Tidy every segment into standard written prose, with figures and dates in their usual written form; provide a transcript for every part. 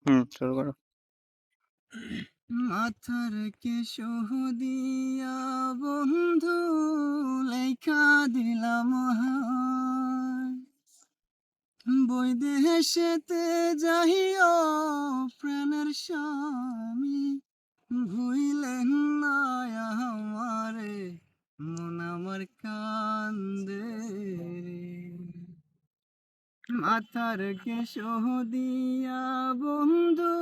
শুরু করো। মাথার কেশহ দিয়া বন্ধু লেখা দিলাম হায়। বৈদেশেতে যাইও প্রাণের স্বামী, ভুইলেন না আমারে, মন আমার কান্দে রে। মাথার কেশহ দিয়া বন্ধু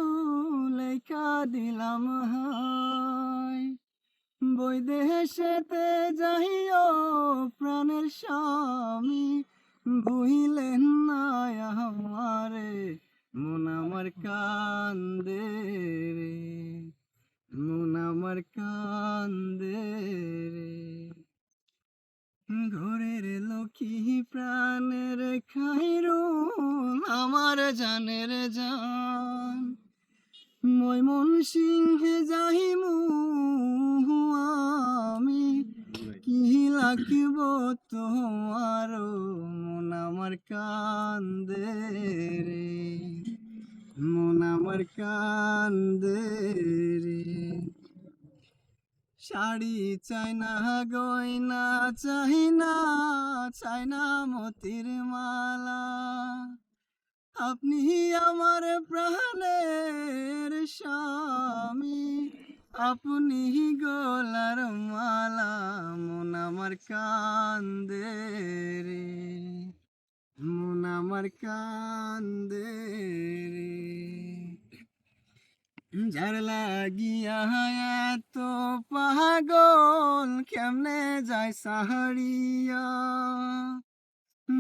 লেখা দিলাম হায়। বৈদেশেতে যাইও প্রাণের স্বামী, ভুইলেন না আমারে, মন আমার কান্দে রে, মন আমার কান্দে রে। ঘরের লক্ষ্মী প্রাণের খাইরুল আমার জানের জান, ময়মন সিংহে যাহিমু আমি, কি লাগব তোমার, মন আমার কান্দে রে, মন আমার কান্দে রে। শাড়ি চাই না, গয়না চাই না, চাই না মতির মালা, আপনি আমার প্রাণের স্বামী, আপনি গলার মালা, মন আমার কান্দে রে, মন আমার কান্দে রে। যার লাগিয়া এত পাগল, কেমনে যায় সাহারিয়া,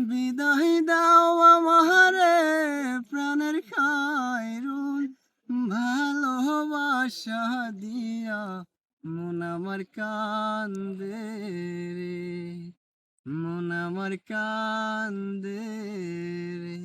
বিদায় দাও আমারে প্রাণের খায়রুল, ভালোবাসা দিয়া মন আমার কান্দে রে, মন আমার কান্দে রে।